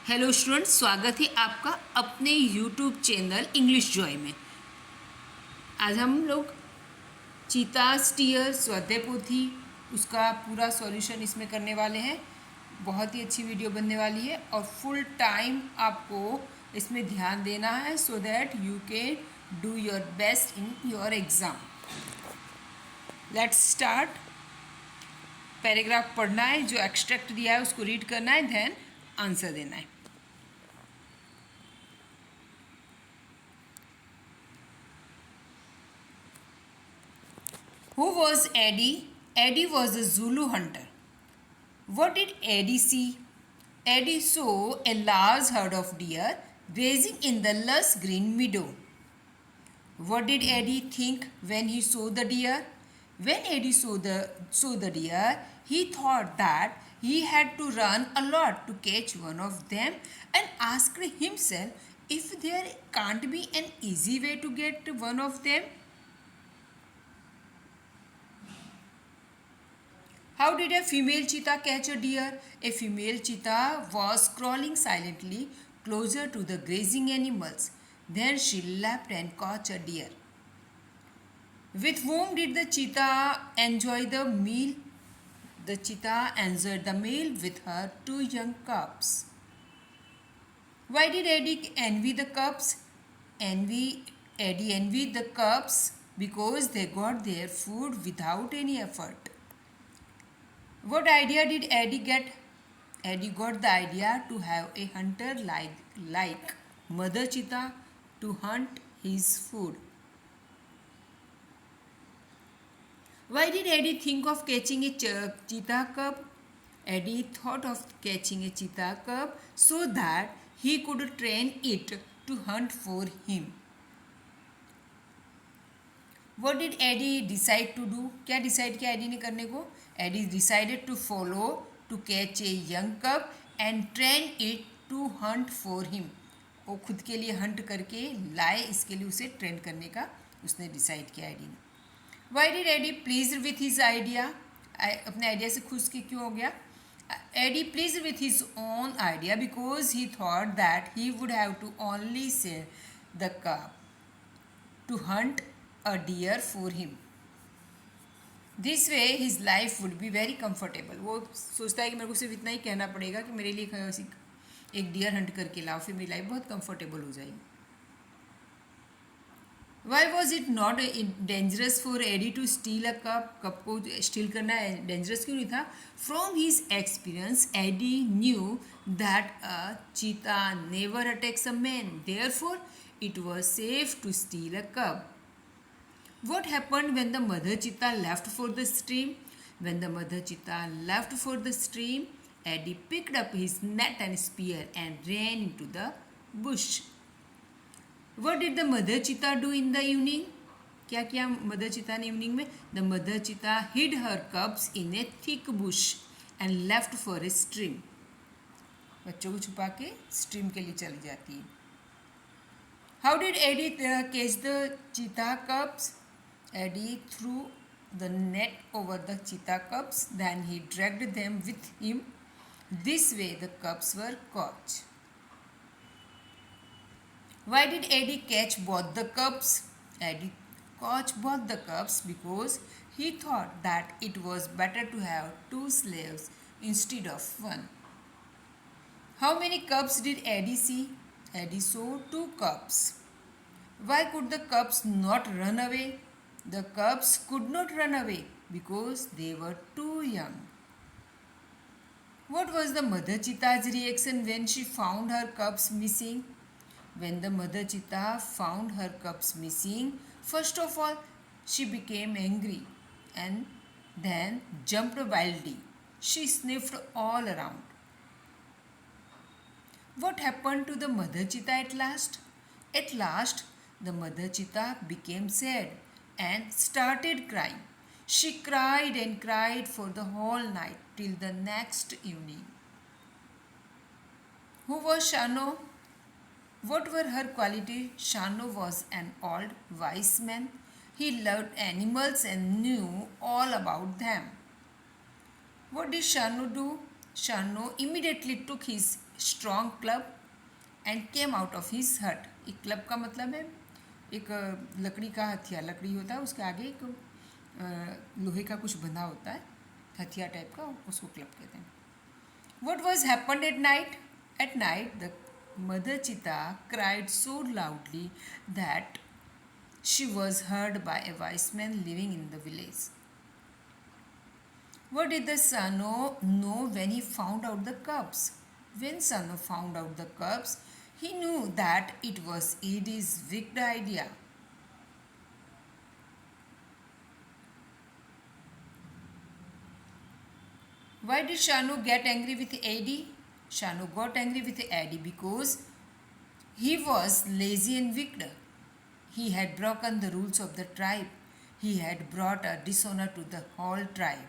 Hello students, स्वागत है आपका अपने यूट्यूब चैनल इंग्लिश जॉय में। आज हम लोग चीता स्टीयर स्वाध्याय पोथी उसका पूरा सॉल्यूशन इसमें करने वाले हैं। बहुत ही अच्छी वीडियो बनने वाली है और फुल टाइम आपको इसमें ध्यान देना है so that you can do your best in your exam. Let's start. Paragraph पढ़ना है, जो एक्सट्रैक्ट दिया है उसको रीड करना है, देन आंसर देना है। Who was Eddie? Eddie was a Zulu hunter. What did Eddie see? Eddie saw a large herd of deer grazing in the lush green meadow. What did Eddie think when he saw the deer? When Eddie saw the deer, he thought that he had to run a lot to catch one of them and asked himself if there can't be an easy way to get one of them. How did a female cheetah catch a deer? A female cheetah was crawling silently closer to the grazing animals. Then she leapt and caught a deer. With whom did the cheetah enjoy the meal? The cheetah enjoyed the meal with her two young cubs. Why did Eddie envy the cubs? Eddie envied the cubs because they got their food without any effort. What idea did Eddie get? Eddie got the idea to have a hunter like Mother Cheetah to hunt his food. Why did Eddie think of catching a cheetah cub? Eddie thought of catching a cheetah cub so that he could train it to hunt for him. What did Eddie decide to do? क्या decide किया AD ने करने को? Eddie decided to follow to catch a young cub and train it to hunt for him. वो खुद के लिए Hunt करके लाए, इसके लिए उसे ट्रेन करने का उसने डिसाइड किया एडी ने. Why did Eddie pleased with his idea? अपने आइडिया से खुश क्यों हो गया? Eddie pleased with his own idea because he thought that he would have to only send the cub to hunt a deer for him. This way his life would be very comfortable. वो सोचता है कि मेरे को सिर्फ इतना ही कहना पड़ेगा कि मेरे लिए एक डियर हंट करके लाओ, फिर मेरी लाइफ बहुत कंफर्टेबल हो जाएगी. Why was it not dangerous for Eddie to steal a cup? Cup को स्टील करना डेंजरस क्यों नहीं था? From his experience, Eddie knew that a cheetah never attacks a man. Therefore, it was safe to steal a cub. What happened when the mother cheetah left for the stream? When the mother cheetah left for the stream, Eddie picked up his net and spear and ran into the bush. What did the mother cheetah do in the evening? क्या किया mother चीता ने evening में? The mother cheetah hid her cubs in a thick bush and left for a stream. बच्चों को छुपा के stream के लिए चली जाती है. How did Eddie catch the cheetah cubs? Eddie threw the net over the cheetah cubs, then he dragged them with him. This way the cubs were caught. Why did Eddie catch both the cubs? Eddie caught both the cubs because he thought that it was better to have two slaves instead of one. How many cubs did Eddie see? Eddie saw two cubs. Why could the cubs not run away? The cubs could not run away because they were too young. What was the mother cheetah's reaction when she found her cubs missing? When the mother cheetah found her cubs missing, first of all, she became angry and then jumped wildly. She sniffed all around. What happened to the mother cheetah at last? At last, the mother cheetah became sad and started crying. She cried and cried for the whole night till the next evening. Who was Shano? What were her qualities? Shano was an old wise man. He loved animals and knew all about them. What did Shano do? Shano immediately took his strong club and came out of his hut. एक club का मतलब है एक लकड़ी का हथियार, लकड़ी होता है उसके आगे एक लोहे का कुछ बंधा होता है, हथियार टाइप का, उसको क्लब कहते हैं. What was happened at night? At night, the mother cheetah cried so loudly that she was heard by a wise man living in the village. What did the Sano know when he found out the cubs? When Sano found out the cubs, he knew that it was Edie's wicked idea. Why did Shanu get angry with Eddie? Shanu got angry with Eddie because he was lazy and wicked. He had broken the rules of the tribe. He had brought a dishonor to the whole tribe.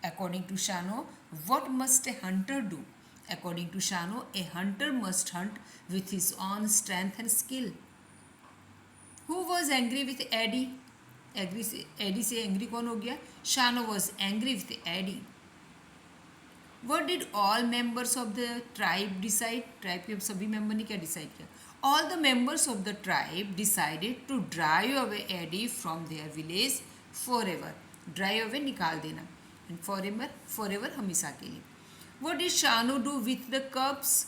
According to Shano, what must a hunter do? According to Shano, a hunter must hunt with his own strength and skill. Who was angry with Eddie? Eddie से angry कौन हो गया? Shano was angry with Eddie. What did all members of the tribe decide? Tribe के सभी member ने क्या decide किया? All the members of the tribe decided to drive away Eddie from their village forever. Drive away निकाल देना, and forever हमेशा के लिए. What did Shano do with the cubs?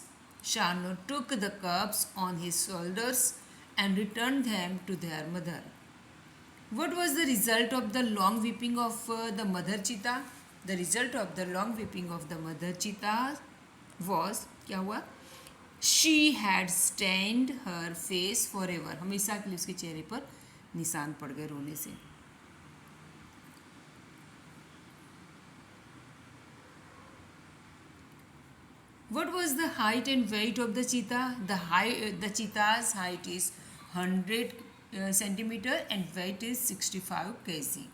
Shano took the cubs on his shoulders and return them to their mother. What was the result of the long weeping of the mother cheetah? The result of the long weeping of the mother cheetah was, क्या हुआ? She had stained her face forever. हमेशा के लिए उसके चेहरे पर निशान पड़ गए रोने से. What was the height and weight of the cheetah? The cheetah's height is 100 centimeter and weight is 65 kg.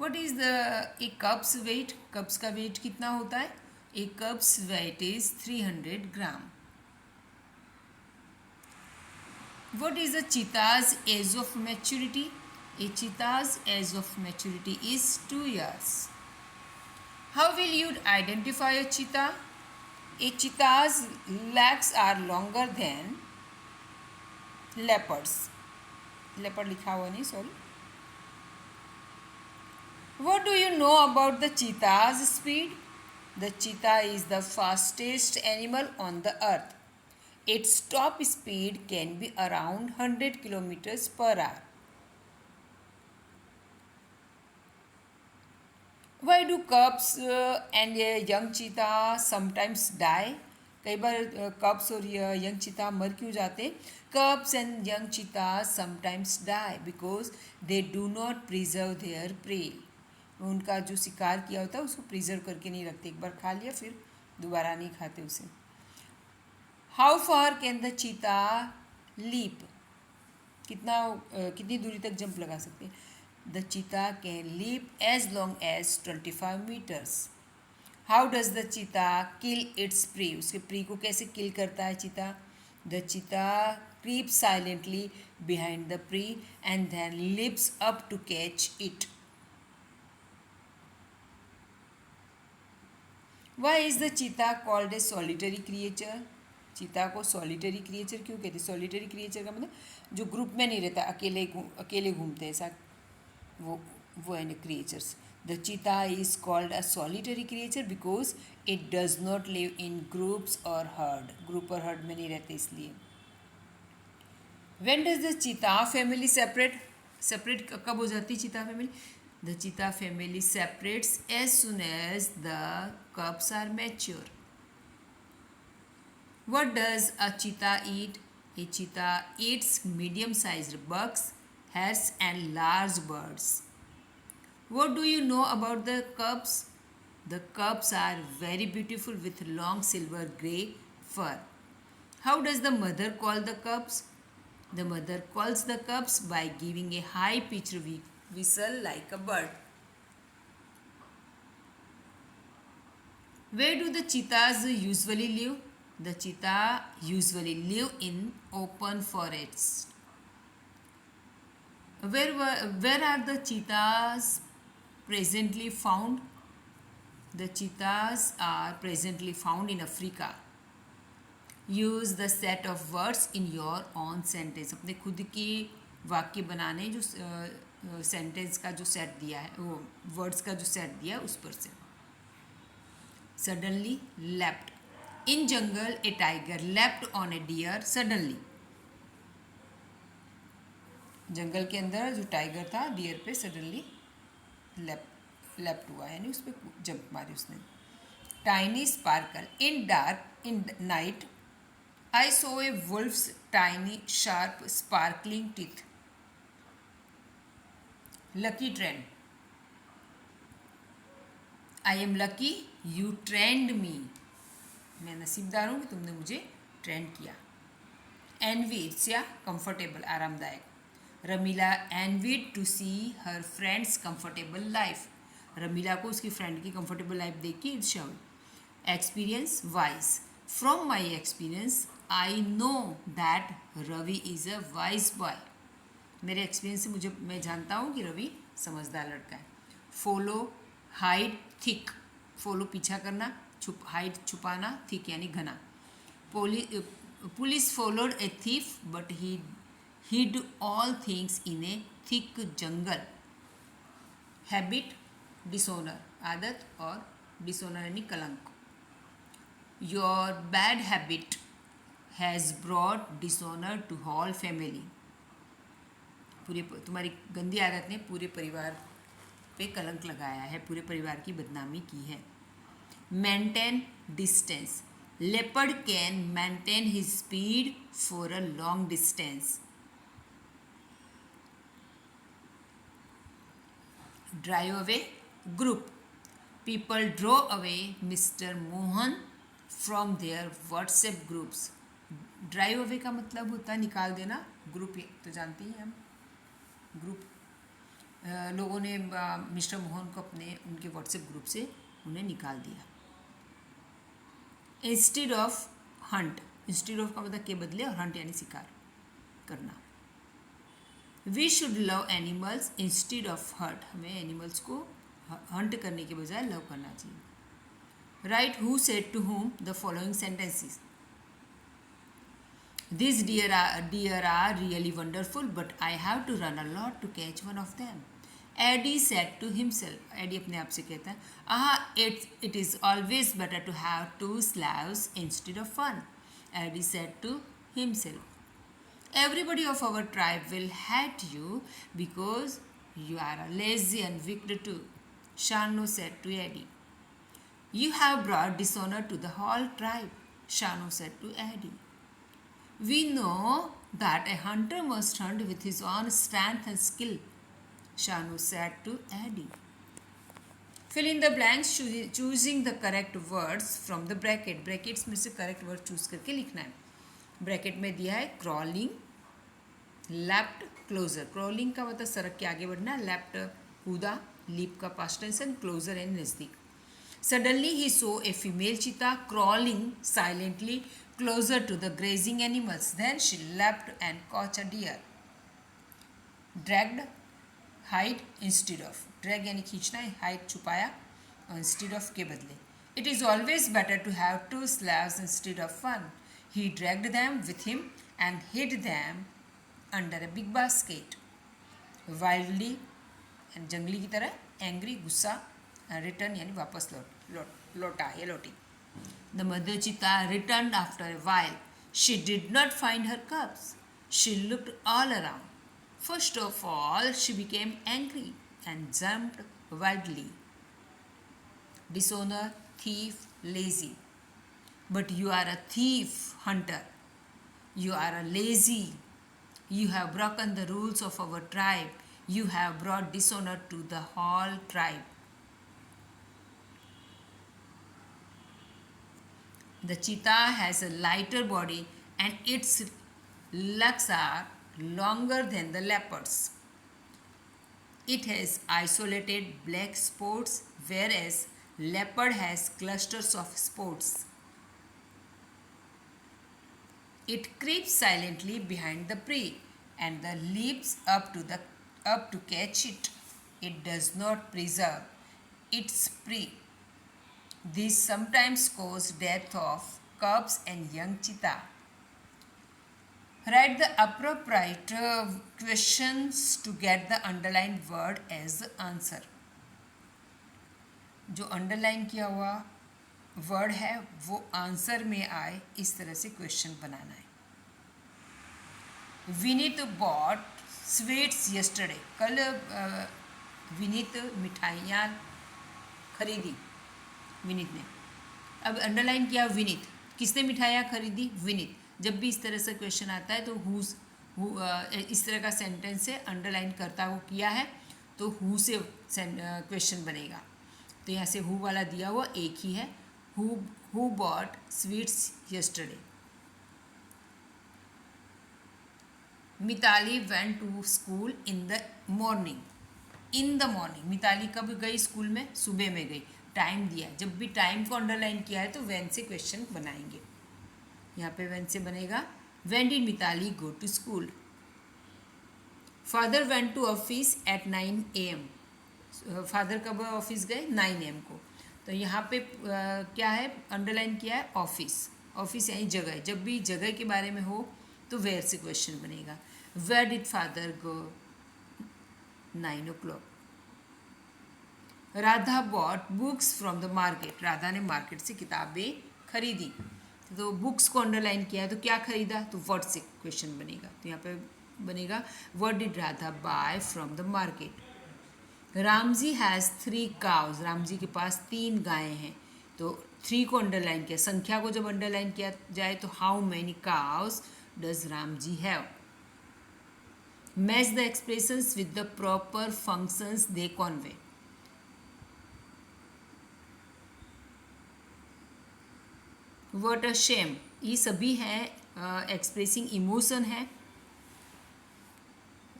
What is a cub's weight? Cubs का weight कितना होता है? A cub's weight is 300 gram. What is a cheetah's age of maturity? A cheetah's age of maturity is 2 years. How will you identify a cheetah? A cheetah's legs are longer than leopards. Leopard लिखा हुआ नहीं, sorry. What do you know about the cheetah's speed? The cheetah is the fastest animal on the earth. Its top speed can be around 100 kilometers per hour. Why do cubs and young cheetah sometimes die? कई बार cubs और young cheetah मर क्यों जाते? Cubs and young cheetah sometimes die because they do not preserve their prey. उनका जो शिकार किया होता है उसको प्रिजर्व करके नहीं रखते. एक बार खा लिया फिर दोबारा नहीं खाते उसे. How far can the cheetah leap? कितनी दूरी तक जंप लगा सकते हैं? The cheetah can leap as long as 25 meters. How does the cheetah kill its prey? उसके prey को कैसे kill करता है cheetah? The cheetah creeps silently behind the prey and then leaps up to catch it. Why is the cheetah called a solitary creature? चीता को solitary creature क्यों कहते हैं? सॉलिटरी क्रिएचर का मतलब जो ग्रुप में नहीं रहता, अकेले घूमते हैं, ऐसा वो है creatures. The cheetah is called a solitary creature because it does not live in groups और हर्ड. ग्रुप और हर्ड में नहीं रहते इसलिए. When does the cheetah family separate कब हो जाती है cheetah family? The cheetah family separates as soon as the cubs are mature. What does a cheetah eat? A cheetah eats medium-sized bugs, hares and large birds. What do you know about the cubs? The cubs are very beautiful with long silver grey fur. How does the mother call the cubs? The mother calls the cubs by giving a high-pitched whistle like a bird. Where do the cheetahs usually live? The cheetah usually live in open forests. Where are the cheetahs presently found? The cheetahs are presently found in Africa. Use the set of words in your on sentence. अपने खुद की वाक्य बनाने जो sentence का जो set दिया है, वो वर्ड्स का जो सेट दिया है उस पर से. Suddenly leapt. In jungle a tiger leapt on a deer suddenly. जंगल के अंदर जो टाइगर था डियर पे सडनली लेफ्ट हुआ, यानी उस पर जंप मारी उसने. Tiny sparkle. In dark in night I saw a wolf's tiny, sharp, sparkling teeth. Lucky trend. I am lucky you trained me. मैं नसीबदार हूँ कि तुमने मुझे ट्रेंड किया. Envy, ईर्ष्या, comfortable, आरामदायक. Ramila envied to see her friend's comfortable life. Ramila को उसकी फ्रेंड की कंफर्टेबल लाइफ देख के ईर्ष्या हुई. Experience, wise. From my experience, I know that Ravi is a wise boy. मेरे एक्सपीरियंस से मैं जानता हूँ कि रवि समझदार लड़का है. Follow, hide, thick. फॉलो पीछा करना, हाइड छुपाना, थिक यानी घना. Police followed a thief but he hid all things in a thick jungle. Habit, dishonour, आदत, और डिसऑनर यानी कलंक. Your bad habit has brought dishonour to whole family. तुम्हारी गंदी आदत ने पूरे परिवार पे कलंक लगाया है, पूरे परिवार की बदनामी की है. Maintain distance. Leopard can maintain his speed for a long distance. Drive away group. People draw away mister Mohan from their WhatsApp groups. Drive away का मतलब होता है निकाल देना. ग्रुप तो जानते ही हम, ग्रुप लोगों ने मिस्टर मोहन को उनके व्हाट्सएप ग्रुप से उन्हें निकाल दिया. Instead of hunt. Instead of का मतलब के बदले, और हंट यानी शिकार करना. We should love animals instead of hurt. हमें एनिमल्स को हंट करने के बजाय लव करना चाहिए. Write who said to whom the following sentences. These deer are really wonderful, but I have to run a lot to catch one of them. Eddie said to himself. Eddie अपने आप से कहता है, it is always better to have two slaves instead of one. Eddie said to himself. Everybody of our tribe will hate you because you are a lazy and wicked too. Shanu said to Eddie. You have brought dishonor to the whole tribe. Shanu said to Eddie. We know that a hunter must hunt with his own strength and skill. Shanu said to Eddie. Fill in the blanks choosing the correct words from the bracket. Brackets में से correct word choose करके लिखना है. Bracket में दिया है crawling, leapt, closer. Crawling का मतलब सरक के आगे बढ़ना, leapt कूदा, leap का past tense, and closer यानी नज़दीक. Suddenly he saw a female cheetah crawling silently closer to the grazing animals. Then she leapt and caught a deer. Dragged, hide instead of. Drag यानी खींचना है, hide छुपाया, और instead of के बदले. It is always better to have two slaves instead of one. He dragged them with him and hid them under a big basket. Wildly and जंगली की तरह, angry गुस्सा, return यानी वापस लौटा या लौटी. The mother cheetah returned after a while. She did not find her cubs. She looked all around. First of all, she became angry and jumped wildly. Dishonor, thief, lazy. But you are a thief, hunter. You are a lazy. You have broken the rules of our tribe. You have brought dishonor to the whole tribe. The cheetah has a lighter body and its legs are longer than the leopard's. It has isolated black spots, whereas leopard has clusters of spots. It creeps silently behind the prey and the leaps up to the up to catch it. It does not preserve its prey. This sometimes cause death of cubs and young cheetah. Write the appropriate questions to get the underlined word as the answer. जो underline किया हुआ word है वो answer में आए, इस तरह से क्वेश्चन बनाना है. Vineet bought sweets yesterday. कल विनीत मिठाइयाँ खरीदी. विनीत ने. अब अंडरलाइन किया विनीत. किसने मिठाइयाँ खरीदी? विनीत. जब भी इस तरह से क्वेश्चन आता है तो इस तरह का सेंटेंस है, अंडरलाइन करता हुआ किया है तो हु से क्वेश्चन बनेगा. तो यहाँ से हु वाला दिया हुआ एक ही है. Who bought sweets yesterday. Mitali went to school in the morning. In the morning. Mitali कब गई स्कूल में? सुबह में गई. टाइम दिया है. जब भी टाइम को अंडरलाइन किया है तो वेन से क्वेश्चन बनाएंगे. यहाँ पे वेन से बनेगा when did Mitali go to school. Father went to office at 9 AM. Father कब ऑफिस गए? 9 AM को. तो यहाँ पे क्या है? अंडरलाइन किया है ऑफिस. ऑफिस यानी जगह. जब भी जगह के बारे में हो तो वेयर से क्वेश्चन बनेगा. Where did father go? 9 o'clock. Radha bought books from the market. Radha ने मार्केट से किताबें खरीदी. तो बुक्स को अंडरलाइन किया है तो क्या खरीदा? तो व्हाट से क्वेश्चन बनेगा. तो यहाँ पे बनेगा what did Radha buy from the market. Ramji has 3 cows. Ramji के पास 3 गायें हैं. तो 3 को अंडरलाइन किया. संख्या को जब अंडरलाइन किया जाए तो how many cows does Ramji have. Match the expressions with the proper functions they Conway. What a Shem. ये सभी हैं एक्सप्रेसिंग इमोशन है,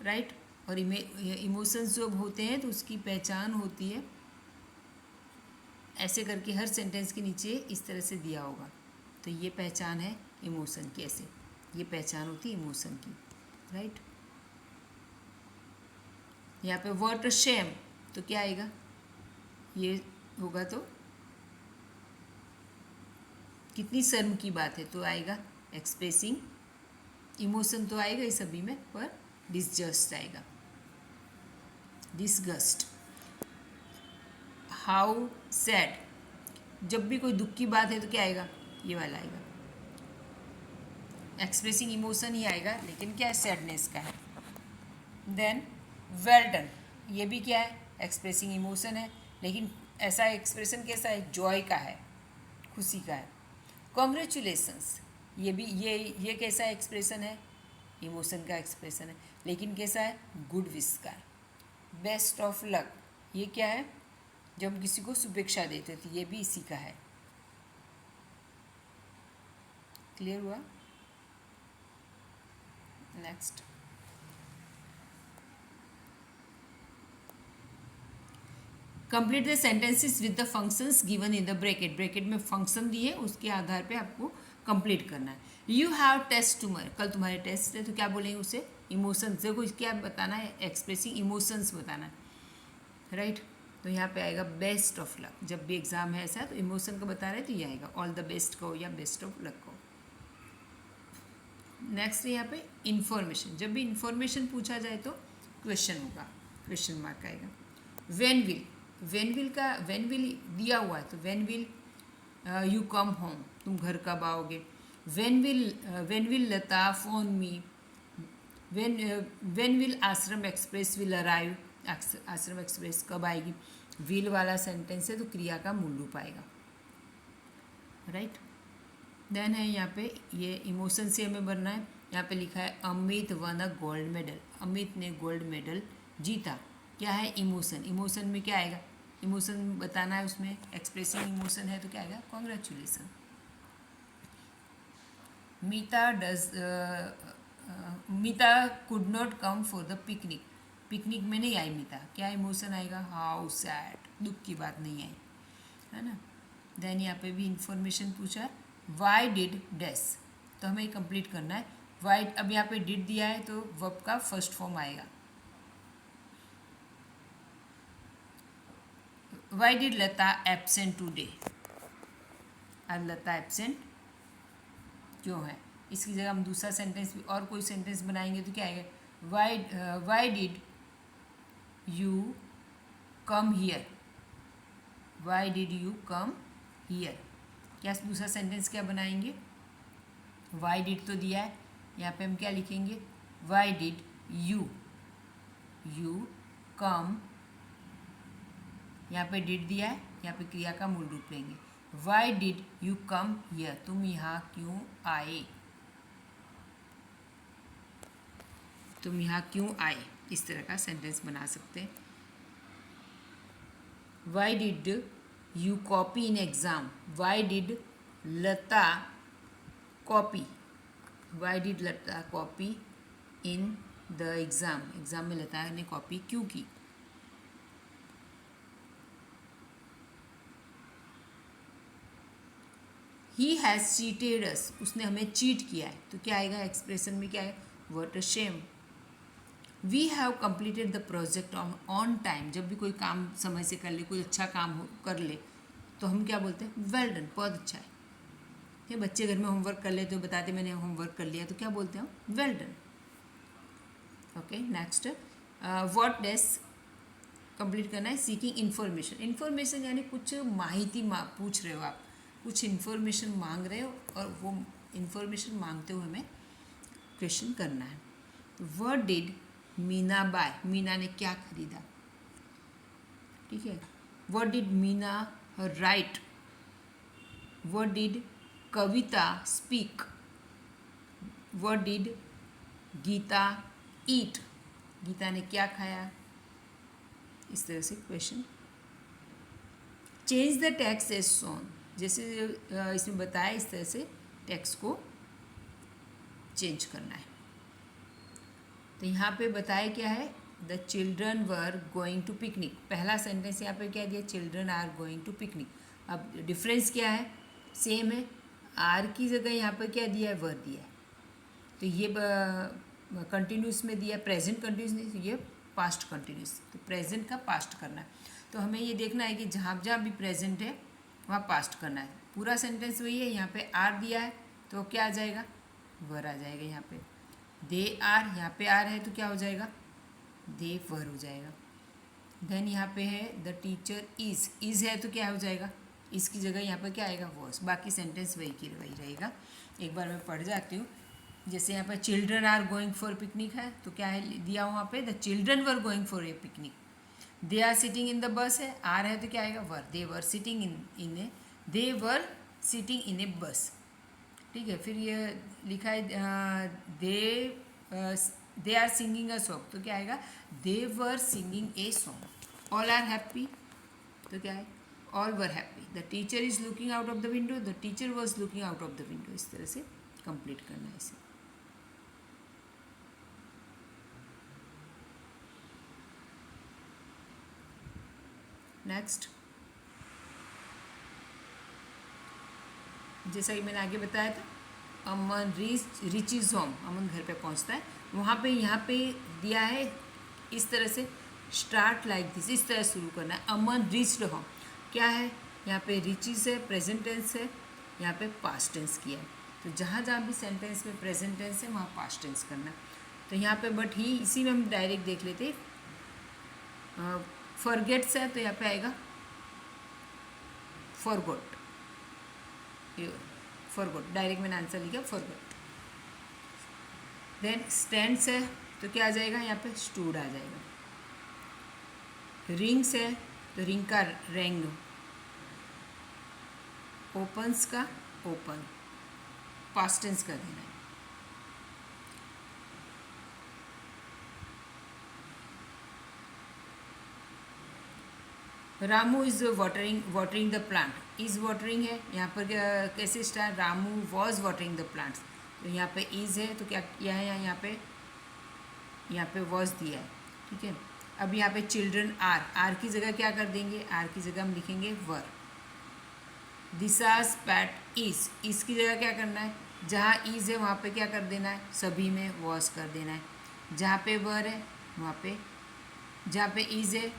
राइट. और इमोशंस जब होते हैं तो उसकी पहचान होती है. ऐसे करके हर सेंटेंस के नीचे इस तरह से दिया होगा. तो ये पहचान है इमोशन की. ऐसे ये पहचान होती है इमोशन की, राइट. यहाँ पे व्हाट अ शेम तो क्या आएगा? ये होगा तो कितनी शर्म की बात है तो आएगा एक्सप्रेसिंग इमोशन. तो आएगा इस सभी में, पर डिसजस्ट आएगा. डिसगस्ट. How sad. जब भी कोई दुख की बात है तो क्या आएगा? ये वाला आएगा. एक्सप्रेसिंग इमोशन ही आएगा, लेकिन क्या है? सैडनेस का है. Then well done. ये भी क्या है? एक्सप्रेसिंग इमोशन है, लेकिन ऐसा एक्सप्रेशन कैसा है? जॉय का है, खुशी का है. कॉन्ग्रेचुलेसन्स. ये भी ये कैसा एक्सप्रेशन है? इमोशन का एक्सप्रेशन है, लेकिन कैसा है? गुड विश का. Best of luck. ये क्या है? जब हम किसी को शुभेच्छा देते थे, ये भी इसी का है. क्लियर हुआ? Next. Complete the sentences with the functions given in the bracket. Bracket में फंक्शन दिए, उसके आधार पे आपको कंप्लीट करना है. You have test tomorrow. कल तुम्हारे टेस्ट है तो क्या बोलेंगे उसे? इमोशंस. देखो क्या बताना है? एक्सप्रेसिंग इमोशंस बताना है, राइट. तो यहाँ पे आएगा बेस्ट ऑफ लक. जब भी एग्जाम है ऐसा तो इमोशन का बता रहे तो ये आएगा. ऑल द बेस्ट को या बेस्ट ऑफ लक को. नेक्स्ट यहाँ पे इंफॉर्मेशन. जब भी इंफॉर्मेशन पूछा जाए तो क्वेश्चन होगा, क्वेश्चन मार्क आएगा. When will. व्हेन विल दिया हुआ है तो when will you come home. तुम घर कब आओगे? When will Lata phone me. When will आश्रम एक्सप्रेस विल अराइव. आश्रम एक्सप्रेस कब आएगी? विल वाला सेंटेंस है तो क्रिया का मूल रूप आएगा, राइट. देन है यहाँ पे ये इमोशन से हमें भरना है. यहाँ पे लिखा है Amit one a gold medal. Amit ने गोल्ड मेडल जीता. क्या है? इमोशन. इमोशन में क्या आएगा? इमोशन बताना है उसमें. एक्सप्रेसिंग इमोशन है तो क्या आएगा? Congratulation. Meeta could not come for the picnic. Picnic में नहीं आई मीता. क्या इमोशन आएगा? How sad. दुख की बात नहीं आई, है ना. देन यहाँ पे भी इंफॉर्मेशन पूछा. Why did dash. तो हमें कंप्लीट करना है. वाई. अब यहाँ पे डिड दिया है तो वर्ब का फर्स्ट फॉर्म आएगा. Why did Lata absent today, आज लता एब्सेंट क्यों है। इसकी जगह हम दूसरा सेंटेंस भी और कोई सेंटेंस बनाएंगे तो क्या आएगा, why did you come here, why did you come here. क्या दूसरा सेंटेंस क्या बनाएंगे, वाई डिड तो दिया है, यहाँ पे हम क्या लिखेंगे, वाई डिड यू कम, यहाँ पे डिड दिया है, यहाँ पे क्रिया का मूल रूप लेंगे, why did you come here, तुम यहाँ क्यों आए, तुम यहाँ क्यों आए, इस तरह का सेंटेंस बना सकते हैं। Why did you copy in exam, why did Lata copy, why did Lata copy in the exam, exam में लता ने कॉपी क्यों की। ही हैज़ चीटेड अस, उसने हमें चीट किया है, तो क्या आएगा एक्सप्रेशन में, क्या है, what a shame. We have completed the project on time, जब भी कोई काम समय से कर ले, कोई अच्छा काम कर ले तो हम क्या बोलते हैं, वेल डन, बहुत अच्छा है। ये बच्चे घर में होमवर्क कर ले तो बताते मैंने होमवर्क कर लिया, तो क्या बोलते हैं, well done. Okay, next, what does complete करना है, सीकिंग इन्फॉर्मेशन, इन्फॉर्मेशन यानी कुछ माहिती पूछ रहे हो आप, कुछ इन्फॉर्मेशन मांग रहे हो और वो इन्फॉर्मेशन मांगते हुए हमें क्वेश्चन करना है। तो what did Meena buy, Meena ने क्या खरीदा, ठीक है। What did Meena write, what did Kavita speak, what did Geeta eat, Geeta ने क्या खाया, इस तरह से question. Change the text as shown, जैसे इसमें बताया इस तरह से टेक्स्ट को चेंज करना है। तो यहाँ पे बताया क्या है, the children were going to picnic, पहला सेंटेंस यहाँ पे क्या दिया, children are going to picnic. अब डिफरेंस क्या है, सेम है, आर की जगह यहाँ पे क्या दिया है, वर दिया है। तो ये कंटिन्यूस में दिया, प्रेजेंट कंटिन्यूस नहीं, ये पास्ट कंटिन्यूस, तो प्रेजेंट का पास्ट करना है। तो हमें ये देखना है कि जहाँ जहाँ भी प्रेजेंट है वहाँ पास्ट करना है। पूरा सेंटेंस वही है, यहाँ पे आर दिया है तो क्या आ जाएगा, वर आ जाएगा। यहाँ पे दे आर, यहाँ पे आर है तो क्या हो जाएगा, दे वर हो जाएगा। देन यहाँ पे है द टीचर इज है तो क्या हो जाएगा, इसकी जगह यहाँ पर क्या आएगा, वॉज। बाकी सेंटेंस वही की वही रहेगा। एक बार मैं पढ़ जाती हूँ। जैसे यहाँ पर children are going for picnic है तो क्या है दिया वहाँ पे, the children were going for a picnic. They are sitting in the bus है, आर है तो क्या आएगा, वर। दे were sitting in A, they were sitting in ए बस, ठीक है। फिर ये लिखा है they are singing a song तो क्या आएगा, they were singing a song. All are happy तो क्या है, all were happy. The teacher is looking out of the window, the teacher was looking out of the window. इस तरह से complete करना है इसे। नेक्स्ट, जैसा कि मैंने आगे बताया था, अमन रिचीज होम, अमन घर पे पहुंचता है। वहाँ पे यहाँ पे दिया है इस तरह से, स्टार्ट लाइक दिस, इस तरह शुरू करना है। अमन रीच्ड होम क्या है, यहाँ पे रिचीज है, प्रेजेंट टेंस है, यहाँ पे पास्ट टेंस किया है। तो जहाँ जहाँ भी सेंटेंस में प्रेजेंट टेंस है वहाँ पास्ट टेंस करना है। तो यहाँ पे बट ही, इसी में हम डायरेक्ट देख लेते, फॉरगेट्स है तो यहाँ पे आएगा फॉरगॉट, फॉरगॉट, डायरेक्ट मैंने आंसर लिखा फॉरगॉट। देन स्टैंड्स है तो क्या आ जाएगा, यहाँ पे स्टूड आ जाएगा। रिंग्स है तो रिंग का रेंग, ओपन्स का ओपन, पास्ट टेंस कर देना है। Ramu is watering the plant, is watering है, यहाँ पर कैसे start, Ramu was watering the plants, तो यहाँ पे इज है तो क्या किया है, यहाँ पे वॉज दिया है, ठीक है। अब यहाँ पे चिल्ड्रन आर की जगह क्या कर देंगे, आर की जगह हम लिखेंगे वर। दिशाज पैट इज की जगह क्या करना है, जहाँ इज है वहाँ पे क्या कर देना है, सभी में वॉज कर देना है। जहाँ पे वर है वहाँ पे, जहाँ पे इज है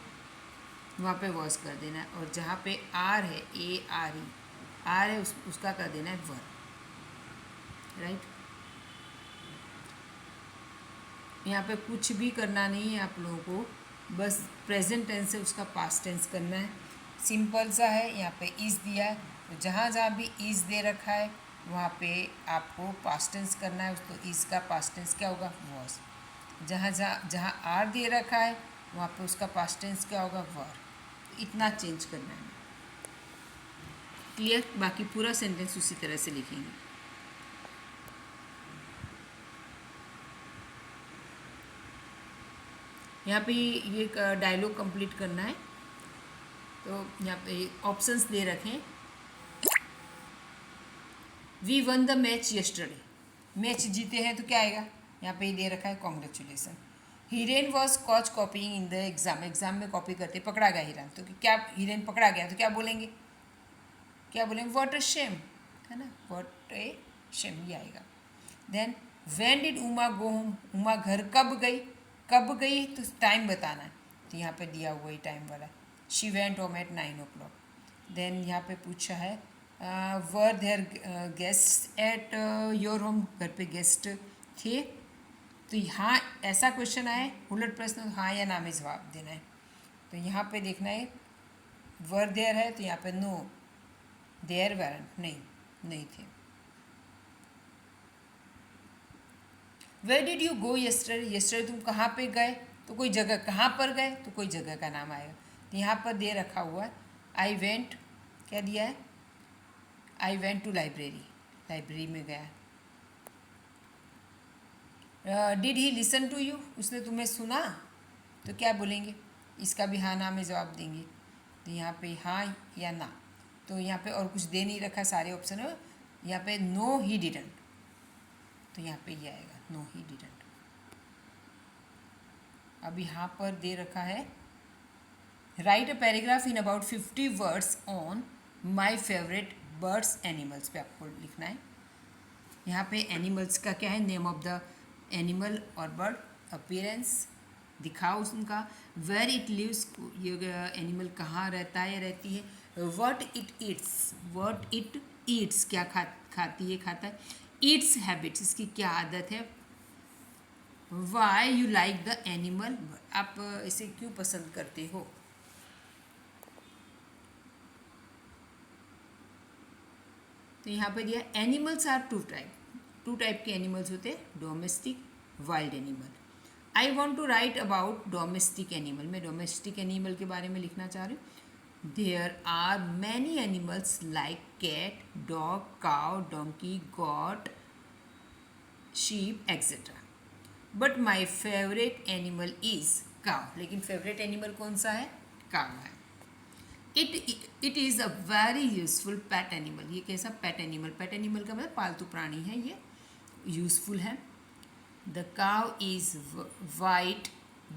वहाँ पे वॉज कर देना है, और जहाँ पे आर है, ए आर ई आर है, उसका कर देना है वर, राइट। यहाँ पे कुछ भी करना नहीं है आप लोगों को, बस प्रेजेंट टेंस है उसका पास्ट टेंस करना है, सिंपल सा है। यहाँ पे इज़ दिया है, तो जहाँ जहाँ भी इज़ दे रखा है वहाँ पे आपको पास्ट टेंस करना है, तो इज़ का पास्ट टेंस क्या होगा, वॉज। जहाँ जहाँ जहाँ आर दे रखा है वहाँ पे उसका पास्ट टेंस क्या होगा, वर। इतना चेंज करना है, क्लियर। बाकी पूरा सेंटेंस उसी तरह से लिखेंगे। यहाँ पे ये डायलॉग कंप्लीट करना है, तो यहाँ पे ऑप्शंस दे रखे हैं। We won the match yesterday, match जीते हैं तो क्या आएगा, यहाँ पे दे रखा है congratulation. Hiren was caught copying in the exam, exam में कॉपी करते पकड़ा गया हीरन, तो क्या हीरेन पकड़ा गया तो क्या बोलेंगे, क्या बोलेंगे, व्हाट अ शेम, है ना, व्हाट ए शेम, ये आएगा। Then when did Uma go home, Uma घर कब गई, कब गई तो टाइम बताना है, तो यहाँ पे दिया हुआ ही टाइम वाला, she went home at 9 o'clock। Then यहाँ पे पूछा है were there guest at your home, घर पे गेस्ट थे, तो यहाँ ऐसा क्वेश्चन आए उलट प्रश्न, तो हाँ या ना में जवाब देना है। तो यहाँ पे देखना है वर देयर है, तो यहाँ पे नो, देयर वेरंट, नहीं थे। Where did you go yesterday, yesterday तुम कहाँ पे गए, तो कोई जगह, कहाँ पर गए तो कोई जगह का नाम आएगा, तो यहाँ पर दे रखा हुआ है आई वेंट, क्या दिया है, I went to library, library में गया। Did he listen to you, उसने तुम्हें सुना, तो क्या बोलेंगे, इसका भी हाँ ना में जवाब देंगे, तो यहाँ पे हाँ या ना, तो यहाँ पे और कुछ दे नहीं रखा, सारे ऑप्शन है, यहाँ पे नो ही डिडंट, तो यहाँ पे ये आएगा नो ही डिडंट। अब यहाँ पर दे रखा है right a paragraph in about 50 words on my favourite birds animals, पे आपको लिखना है। यहाँ पे एनिमल्स का क्या है, नेम ऑफ द एनिमल और बर्ड, अपीयरेंस दिखाओ उनका, वेयर इट लिव्स, ये एनिमल कहाँ रहता है या रहती है, what it eats, what it eats क्या खाती है, खाता है, ईट्स हैबिट्स इसकी क्या आदत है, why you like the animal, आप इसे क्यों पसंद करते हो। तो यहाँ पर दिया एनिमल्स आर टू टाइप के एनिमल्स होते हैं, domestic, wild animal. I want to write about domestic animal, मैं डोमेस्टिक एनिमल के बारे में लिखना चाह रही हूँ। There are many animals like cat, dog, cow, donkey, goat, sheep etcetera, but my favourite animal is cow, लेकिन फेवरेट एनिमल कौन सा है, काउ है। It is a very useful pet animal, ये कैसा पेट एनिमल, पेट एनिमल का मतलब पालतू प्राणी है, ये यूजफुल है। The cow is white,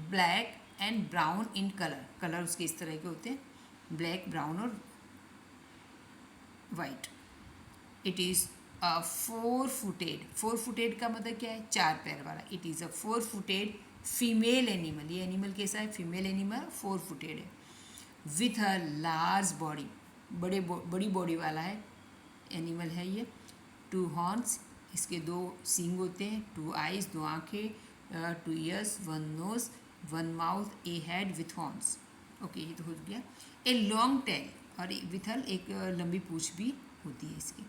black and brown in colour, colour उसके इस तरह के होते हैं, ब्लैक, ब्राउन और white. It is a 4 footed का मतलब क्या है, 4 पैर वाला, it is a 4 footed female animal, ये एनिमल कैसा है, फीमेल एनिमल, 4 फुटेड है, विथ अ लार्ज बॉडी, बड़ी बॉडी वाला है एनिमल है ये। 2 हॉर्न्स, इसके 2 सींग होते हैं, 2 आइज, 2 आँखें, 2 ears, 1 nose, 1 mouth, a head with horns, okay ये तो हो गया। ए लॉन्ग टेल, और विथल एक लंबी पूँछ भी होती है इसकी।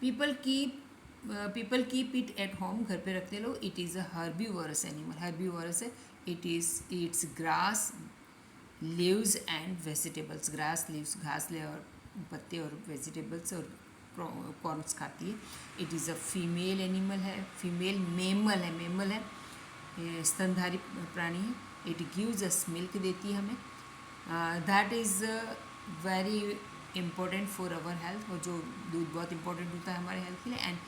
People keep it at home, घर पे रखते लोग। It is a herbivorous animal, herbivorous है, it eats grass, leaves and vegetables, grass, leaves घास ले और पत्ते, और वेजिटेबल्स और कॉर्न्स खाती है। It is a female animal है, फीमेल मेमल है, स्तनधारी प्राणी है। इट गिव्स अस मिल्क, देती है हमें, that is very important for our health, और जो दूध बहुत इंपॉर्टेंट होता है हमारे हेल्थ के लिए, and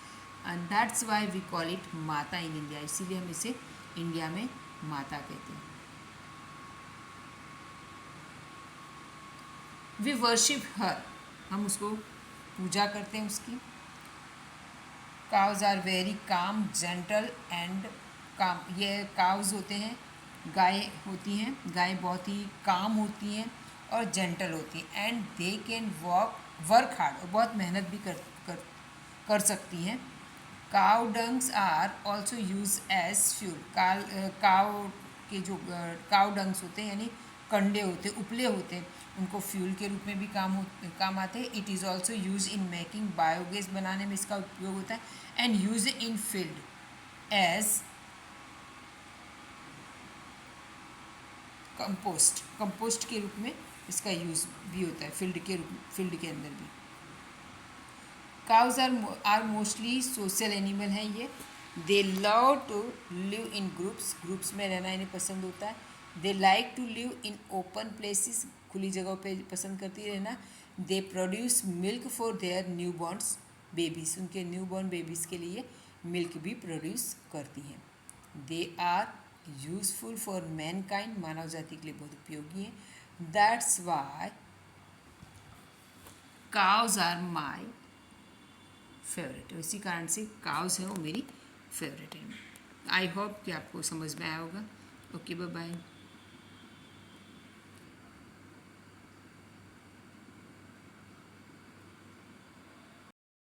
that's why we call it mata in India, इसीलिए हम इसे इंडिया में माता कहते हैं। वी वर्शिप हर, हम उसको पूजा करते हैं उसकी। Cows are very calm, gentle and calm, ये काउज होते हैं, गाय होती हैं, गाय बहुत ही काम होती हैं और जेंटल होती हैं, and they can work hard, और बहुत मेहनत भी कर सकती हैं। Cow dungs are also use as fuel. Cow के जो काउ डंग्स होते हैं यानी कंडे होते हैं, उपले होते हैं, उनको फ्यूल के रूप में भी काम आते हैं। It is also use in making, biogas बनाने में इसका उपयोग होता है, and use in field as compost के रूप में इसका यूज़ भी होता है फील्ड के अंदर भी। Cows are mostly social animal हैं ये। They love to live in groups में रहना इन्हें पसंद होता है। They like to live in open places, खुली जगहों पे पसंद करती है रहना। They produce milk for their new borns babies, उनके न्यू बॉर्न बेबीज़ के लिए मिल्क भी प्रोड्यूस करती हैं। They are useful for mankind, मानव जाति के लिए बहुत उपयोगी हैं। That's Y cows are my favourite है, इसी कारण से काउस है वो मेरी फेवरेट है। आई होप कि आपको समझ में आया होगा। Okay, bye bye.